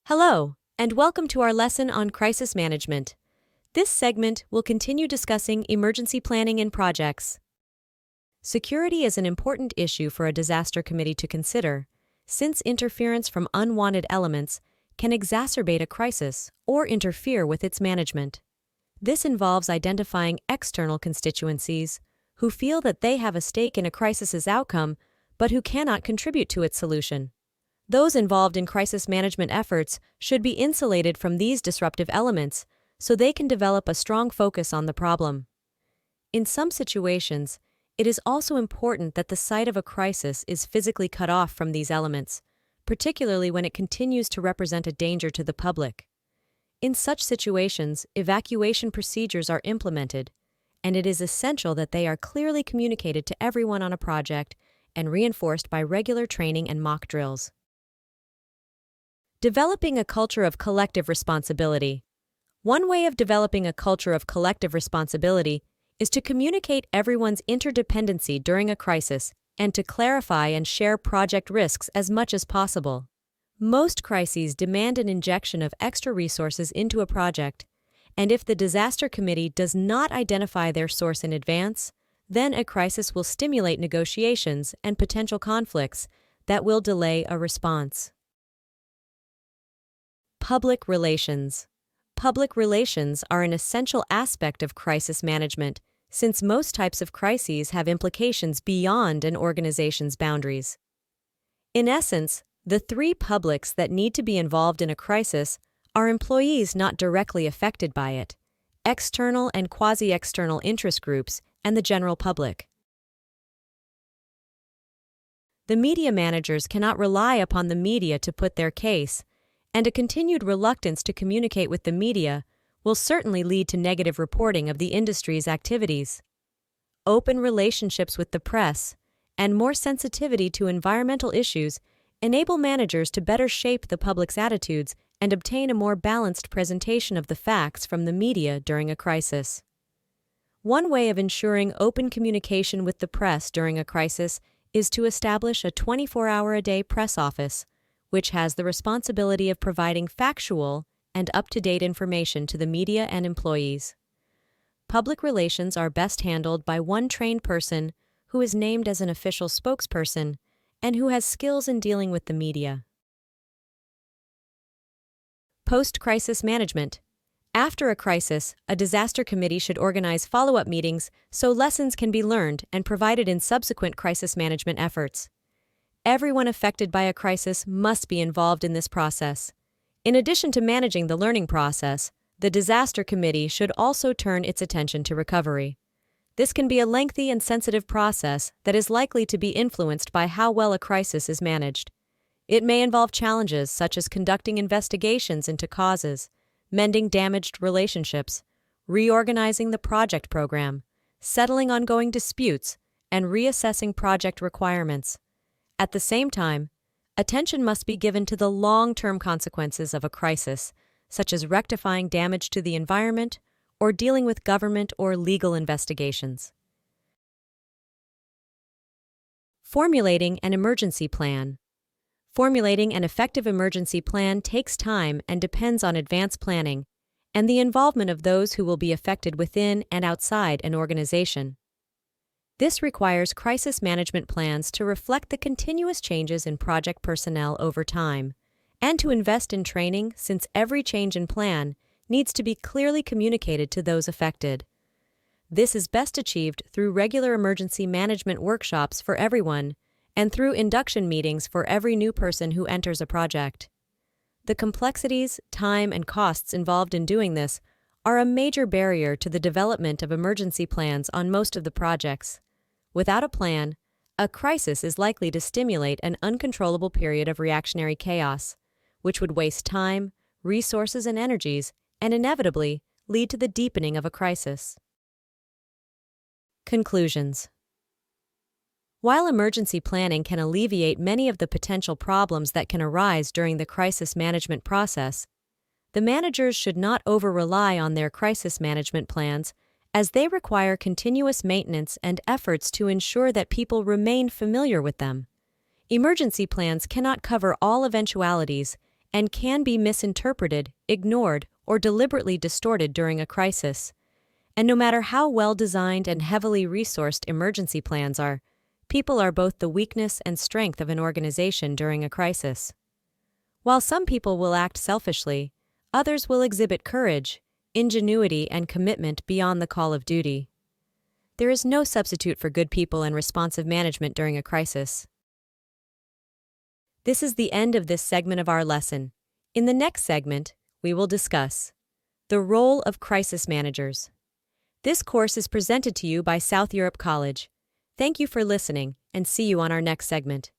Hello, and welcome to our lesson on crisis management. This segment will continue discussing emergency planning in projects. Security is an important issue for a disaster committee to consider, since interference from unwanted elements can exacerbate a crisis or interfere with its management. This involves identifying external constituencies who feel that they have a stake in a crisis's outcome but who cannot contribute to its solution. Those involved in crisis management efforts should be insulated from these disruptive elements so they can develop a strong focus on the problem. In some situations, it is also important that the site of a crisis is physically cut off from these elements, particularly when it continues to represent a danger to the public. In such situations, evacuation procedures are implemented, and it is essential that they are clearly communicated to everyone on a project and reinforced by regular training and mock drills. Developing a culture of collective responsibility. One way of developing a culture of collective responsibility is to communicate everyone's interdependency during a crisis and to clarify and share project risks as much as possible. Most crises demand an injection of extra resources into a project, and if the disaster committee does not identify their source in advance, then a crisis will stimulate negotiations and potential conflicts that will delay a response. Public relations. Public relations are an essential aspect of crisis management, since most types of crises have implications beyond an organization's boundaries. In essence, the three publics that need to be involved in a crisis are employees not directly affected by it, external and quasi-external interest groups, and the general public. The media managers cannot rely upon the media to put their case, and a continued reluctance to communicate with the media will certainly lead to negative reporting of the industry's activities. Open relationships with the press and more sensitivity to environmental issues enable managers to better shape the public's attitudes and obtain a more balanced presentation of the facts from the media during a crisis. One way of ensuring open communication with the press during a crisis is to establish a 24-hour-a-day press office, which has the responsibility of providing factual and up-to-date information to the media and employees. Public relations are best handled by one trained person who is named as an official spokesperson and who has skills in dealing with the media. Post-crisis management. After a crisis, a disaster committee should organize follow-up meetings so lessons can be learned and provided in subsequent crisis management efforts. Everyone affected by a crisis must be involved in this process. In addition to managing the learning process, the disaster committee should also turn its attention to recovery. This can be a lengthy and sensitive process that is likely to be influenced by how well a crisis is managed. It may involve challenges such as conducting investigations into causes, mending damaged relationships, reorganizing the project program, settling ongoing disputes, and reassessing project requirements. At the same time, attention must be given to the long-term consequences of a crisis, such as rectifying damage to the environment or dealing with government or legal investigations. Formulating an emergency plan. Formulating an effective emergency plan takes time and depends on advanced planning and the involvement of those who will be affected within and outside an organization. This requires crisis management plans to reflect the continuous changes in project personnel over time, and to invest in training since every change in plan needs to be clearly communicated to those affected. This is best achieved through regular emergency management workshops for everyone and through induction meetings for every new person who enters a project. The complexities, time, and costs involved in doing this are a major barrier to the development of emergency plans on most of the projects. Without a plan, a crisis is likely to stimulate an uncontrollable period of reactionary chaos, which would waste time, resources, and energies, and inevitably lead to the deepening of a crisis. Conclusions. While emergency planning can alleviate many of the potential problems that can arise during the crisis management process, the managers should not over-rely on their crisis management plans as they require continuous maintenance and efforts to ensure that people remain familiar with them. Emergency plans cannot cover all eventualities and can be misinterpreted, ignored, or deliberately distorted during a crisis. And no matter how well designed and heavily resourced emergency plans are, people are both the weakness and strength of an organization during a crisis. While some people will act selfishly, others will exhibit courage, ingenuity, and commitment beyond the call of duty. There is no substitute for good people and responsive management during a crisis. This is the end of this segment of our lesson. In the next segment, we will discuss the role of crisis managers. This course is presented to you by South Europe College. Thank you for listening, and see you on our next segment.